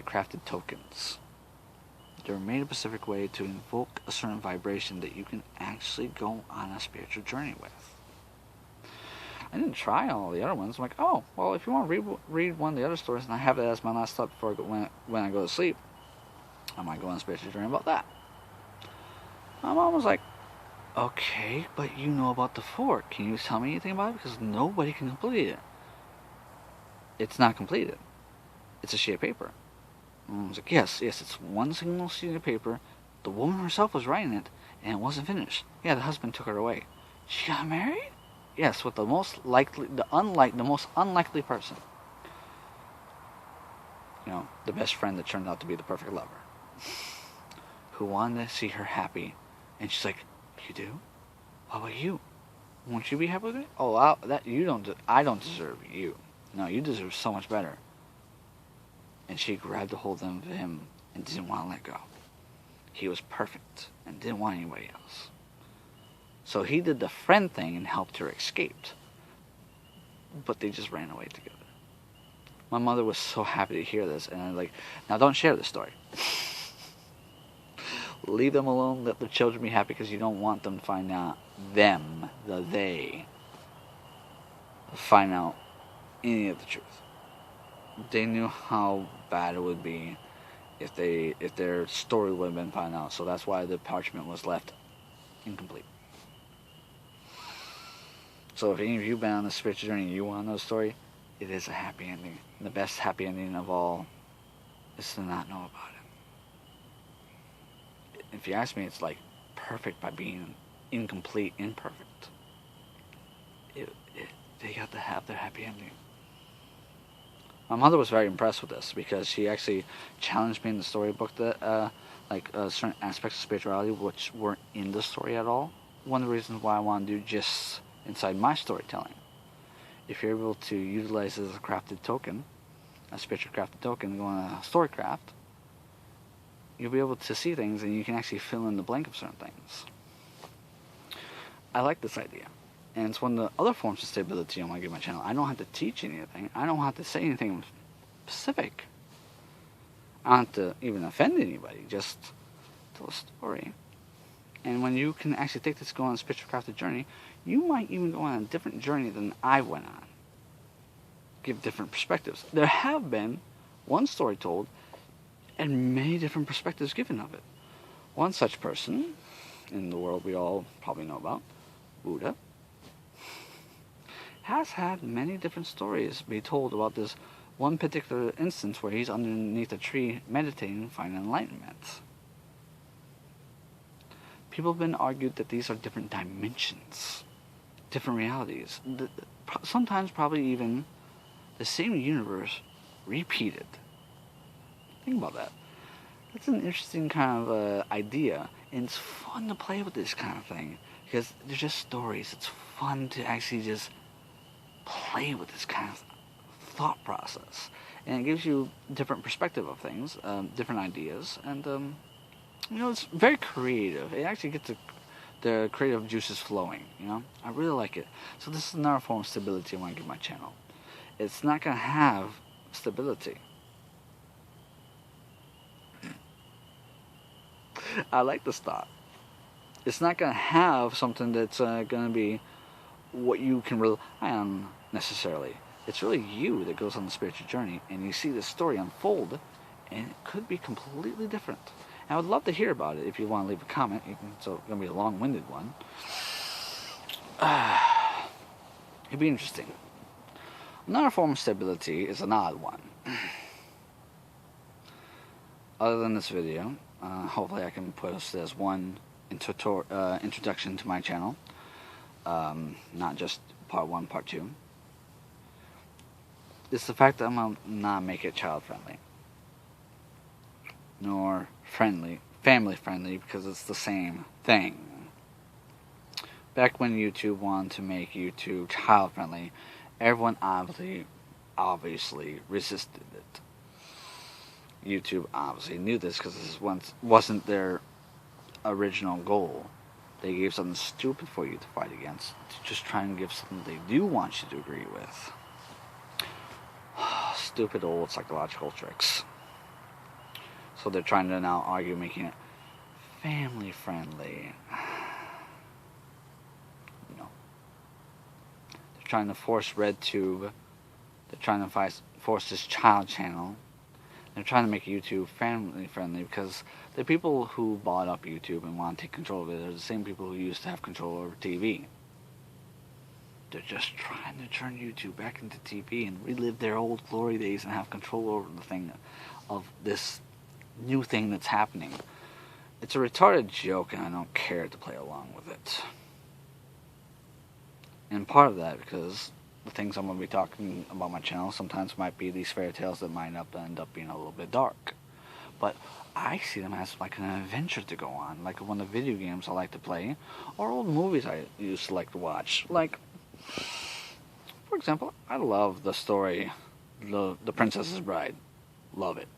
crafted tokens. They're made a specific way to invoke a certain vibration that you can actually go on a spiritual journey with. I didn't try all the other ones. I'm like, oh, well, if you want to read one of the other stories, and I have that as my last step before when I go to sleep, I might go on a spiritual journey about that. My mom was like, okay, but you know about the fort. Can you tell me anything about it? Because nobody can complete it. It's not completed. It's a sheet of paper. And I was like, yes, it's one single sheet of paper. The woman herself was writing it, and it wasn't finished. Yeah, the husband took her away. She got married? Yes, with the most unlikely person. You know, the best friend that turned out to be the perfect lover. Who wanted to see her happy. And she's like, you do? How about you? Won't you be happy with it? Oh, I don't deserve you. No, you deserve so much better. And she grabbed a hold of him and didn't want to let go. He was perfect and didn't want anybody else. So he did the friend thing and helped her escape. But they just ran away together. My mother was so happy to hear this, and I'm like, now don't share this story. Leave them alone, let the children be happy, because you don't want them to find out they find out any of the truth. They knew how bad it would be if their story would have been found out. So that's why the parchment was left incomplete. So if any of you have been on a spiritual journey and you want to know the story, it is a happy ending. And the best happy ending of all is to not know about it. If you ask me, it's like perfect by being incomplete, imperfect. They got to have their happy ending. My mother was very impressed with this because she actually challenged me in the storybook that certain aspects of spirituality which weren't in the story at all. One of the reasons why I want to do just inside my storytelling. If you're able to utilize it as a crafted token, a spiritual crafted token, go on a storycraft, you'll be able to see things and you can actually fill in the blank of certain things. I like this idea. And it's one of the other forms of stability I want to give my channel. I don't have to teach anything. I don't have to say anything specific. I don't have to even offend anybody. Just tell a story. And when you can actually take this, go on a spiritual crafted journey, you might even go on a different journey than I went on. Give different perspectives. There have been one story told and many different perspectives given of it. One such person in the world we all probably know about, Buddha, has had many different stories be told about this one particular instance where he's underneath a tree meditating, finding enlightenment. People have been argued that these are different dimensions, different realities. Sometimes probably even the same universe repeated. Think about that. That's an interesting kind of idea, and it's fun to play with this kind of thing because they're just stories. It's fun to actually just play with this kind of thought process, and it gives you different perspective of things, different ideas, and it's very creative. It actually gets the creative juices flowing. I really like it. So this is another form of stability I want to give my channel. It's not going to have stability. I like this thought. It's not going to have something that's going to be what you can rely on necessarily. It's really you that goes on the spiritual journey, and you see this story unfold, and it could be completely different. And I would love to hear about it. If you want to leave a comment, so it's going to be a long-winded one. It'd be interesting. Another form of stability is an odd one. Other than this video, hopefully I can post it as one introduction to my channel. Not just part 1, part 2. It's the fact that I'm going to not make it child-friendly. Nor family-friendly, because it's the same thing. Back when YouTube wanted to make YouTube child-friendly, everyone obviously resisted it. YouTube obviously knew this because this wasn't their original goal. They gave something stupid for you to fight against, to just try and give something they do want you to agree with. Stupid old psychological tricks. So they're trying to now argue making it family friendly. No. They're trying to force RedTube. They're trying to force this child channel. They're trying to make YouTube family friendly because the people who bought up YouTube and want to take control of it are the same people who used to have control over TV. They're just trying to turn YouTube back into TV and relive their old glory days and have control over the thing of this new thing that's happening. It's a retarded joke and I don't care to play along with it. And part of that because the things I'm going to be talking about my channel sometimes might be these fairy tales that might end up being a little bit dark. But I see them as like an adventure to go on, like one of the video games I like to play, or old movies I used to like to watch. Like, for example, I love the story, The Princess's Bride. Love it.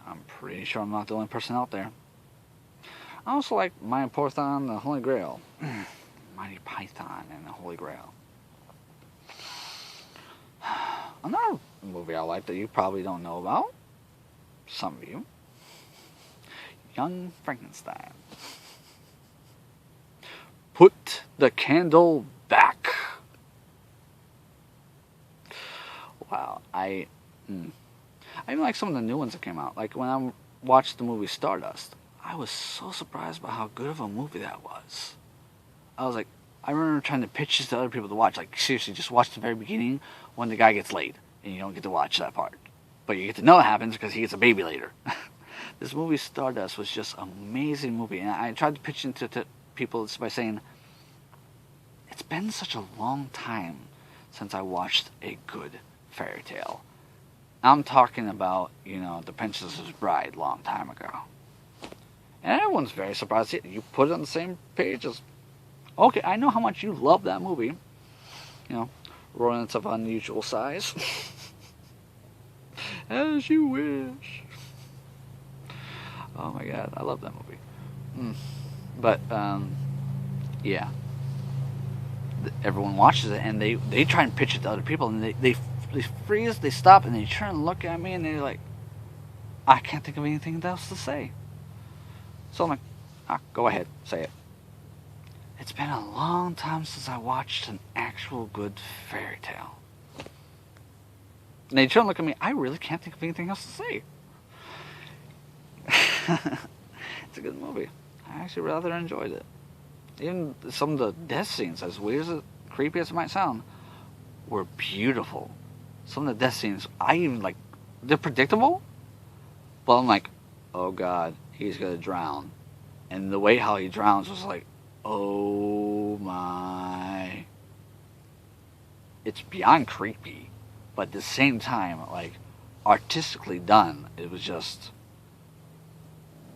I'm pretty sure I'm not the only person out there. I also like Mighty Python and the Holy Grail. Mighty Python and the Holy Grail. Another movie I like that you probably don't know about, some of you, Young Frankenstein. Put the candle back. Wow, I even like some of the new ones that came out. Like when I watched the movie Stardust, I was so surprised by how good of a movie that was. I was like, I remember trying to pitch this to other people to watch. Like, seriously, just watch the very beginning when the guy gets laid. And you don't get to watch that part. But you get to know what happens because he gets a baby later. This movie, Stardust, was just an amazing movie. And I tried to pitch it to people by saying, it's been such a long time since I watched a good fairy tale. I'm talking about, The Princess's Bride long time ago. And everyone's very surprised. You put it on the same page as... Okay, I know how much you love that movie. Rodents of unusual size. As you wish. Oh my god, I love that movie. But, yeah. Everyone watches it and they try and pitch it to other people and they freeze, they stop, and they turn and look at me and they're like, I can't think of anything else to say. So I'm like, go ahead, say it. It's been a long time since I watched an actual good fairy tale. And they turn and look at me, I really can't think of anything else to say. It's a good movie. I actually rather enjoyed it. Even some of the death scenes, as weird as creepy as it might sound, were beautiful. Some of the death scenes, they're predictable, but I'm like, oh god, he's gonna drown. And the way how he drowns was like, oh my. It's beyond creepy, but at the same time, like, artistically done, it was just,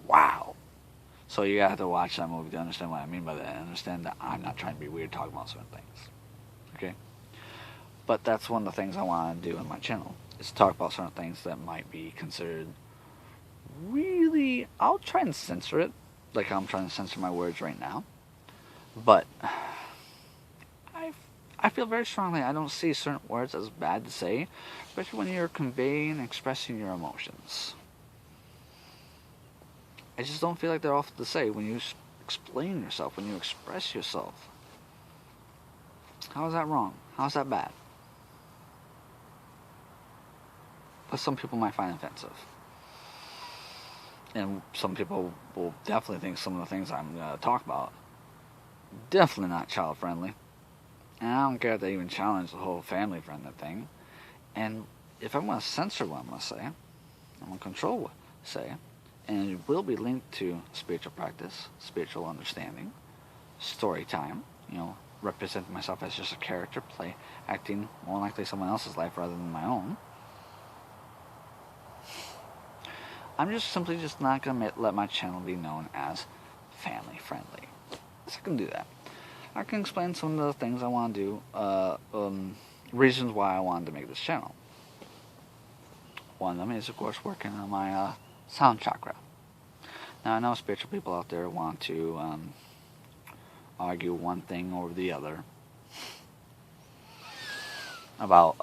wow. So you have to watch that movie to understand what I mean by that, and understand that I'm not trying to be weird talking about certain things. Okay? But that's one of the things I want to do on my channel, is talk about certain things that might be considered really... I'll try and censor it, like I'm trying to censor my words right now. But I feel very strongly I don't see certain words as bad to say, especially when you're conveying and expressing your emotions. I just don't feel like they're awful to say when you explain yourself, when you express yourself. How is that wrong? How is that bad? But some people might find offensive. And some people will definitely think some of the things I'm going to talk about definitely not child friendly. And I don't care if they even challenge the whole family friendly thing. And if I'm going to censor what I'm going to say, I'm going to control what I say, and it will be linked to spiritual practice, spiritual understanding, story time, representing myself as just a character, acting more likely someone else's life rather than my own. I'm just simply not going to let my channel be known as family friendly. So I can do that. I can explain some of the things I want to do, reasons why I wanted to make this channel. One of them is, of course, working on my sound chakra. Now, I know spiritual people out there want to argue one thing over the other about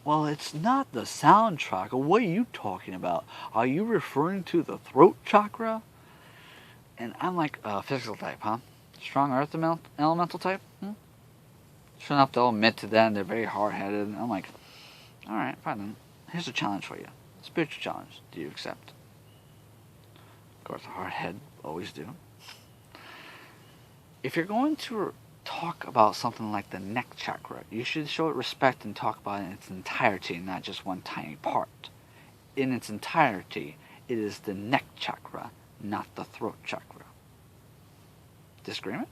well, it's not the sound chakra. What are you talking about? Are you referring to the throat chakra? And I'm like, physical type, huh? Strong earth elemental type? Sure enough, they'll admit to that, and they're very hard-headed. And I'm like, alright, fine then. Here's a challenge for you. Spiritual challenge. Do you accept? Of course, the hard head always do. If you're going to talk about something like the neck chakra, you should show it respect and talk about it in its entirety, not just one tiny part. In its entirety, it is the neck chakra, not the throat chakra. Disagreement?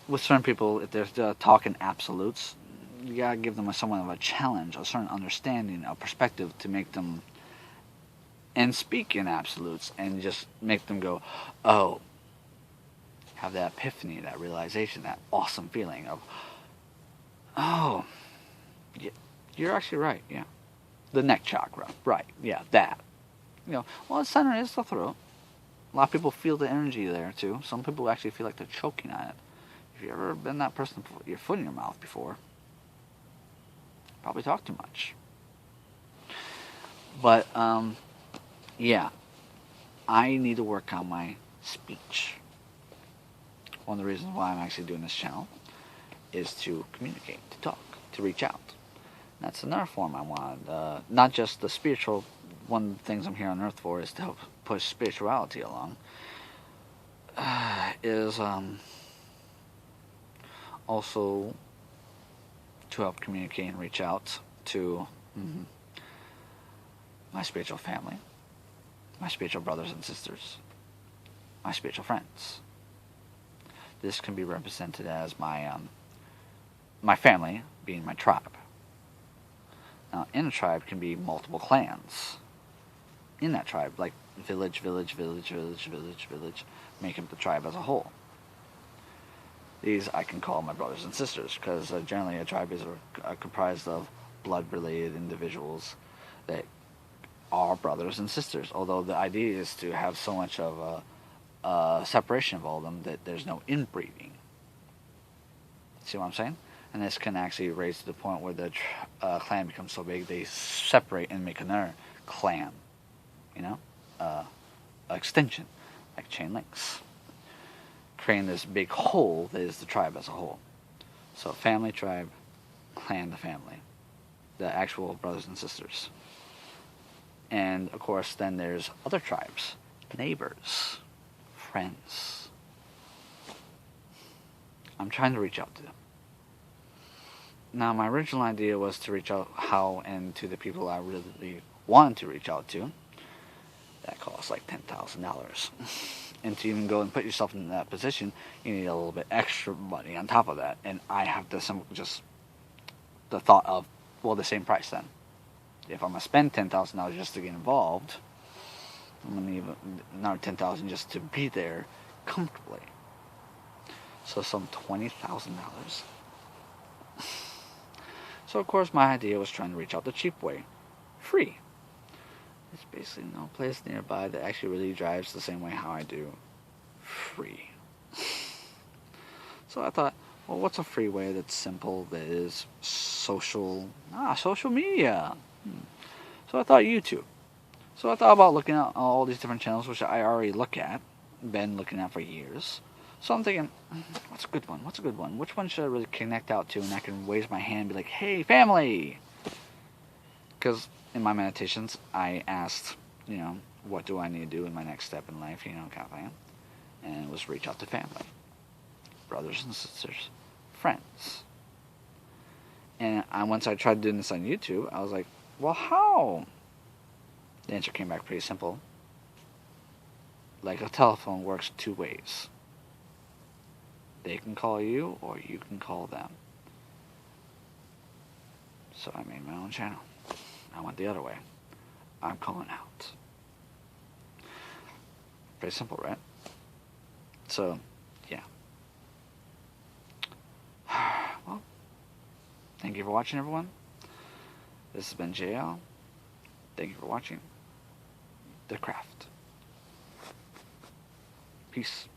With certain people, if they're talking absolutes, you gotta give them somewhat of a challenge, a certain understanding, a perspective to make them and speak in absolutes and just make them go, oh, have that epiphany, that realization, that awesome feeling of, oh, yeah, you're actually right, yeah. The neck chakra, right, yeah, that. Well, the center is the throat. A lot of people feel the energy there, too. Some people actually feel like they're choking on it. If you've ever been that person, put your foot in your mouth before, probably talk too much. But, yeah, I need to work on my speech. One of the reasons why I'm actually doing this channel is to communicate, to talk, to reach out. That's another form I want. Not just the spiritual. One of the things I'm here on Earth for is to help push spirituality along. Is also to help communicate and reach out to my spiritual family, my spiritual brothers and sisters, my spiritual friends. This can be represented as my family being my tribe. Now, in a tribe can be multiple clans. In that tribe, like village, make up the tribe as a whole. These I can call my brothers and sisters, because generally a tribe is comprised of blood-related individuals that are brothers and sisters. Although the idea is to have so much of a separation of all of them that there's no inbreeding. See what I'm saying? And this can actually raise to the point where the clan becomes so big they separate and make another clan. Extension, like chain links, creating this big whole that is the tribe as a whole. So family, tribe, clan, the family, the actual brothers and sisters. And of course then there's other tribes, neighbors, friends. I'm trying to reach out to them. Now my original idea was to reach out to the people I really wanted to reach out to. That costs like $10,000. And to even go and put yourself in that position, you need a little bit extra money on top of that. And I have just the thought of, well, the same price then. If I'm going to spend $10,000 just to get involved, I'm going to need another $10,000 just to be there comfortably. So some $20,000. So of course my idea was trying to reach out the cheap way. Free. There's basically no place nearby that actually really drives the same way how I do. Free. So I thought, well, what's a free way that's simple, that is social? Social media. So I thought YouTube. So I thought about looking at all these different channels, which I already look at, been looking at for years. So I'm thinking, what's a good one? What's a good one? Which one should I really connect out to, and I can raise my hand and be like, hey, family! Because in my meditations, I asked, what do I need to do in my next step in life, kind of thing. And it was reach out to family, brothers and sisters, friends. And once I tried doing this on YouTube, I was like, well, how? The answer came back pretty simple. Like a telephone works two ways. They can call you, or you can call them. So I made my own channel. I went the other way. I'm calling out. Pretty simple, right? So, yeah. Well, thank you for watching, everyone. This has been J.L. Thank you for watching The Craft. Peace.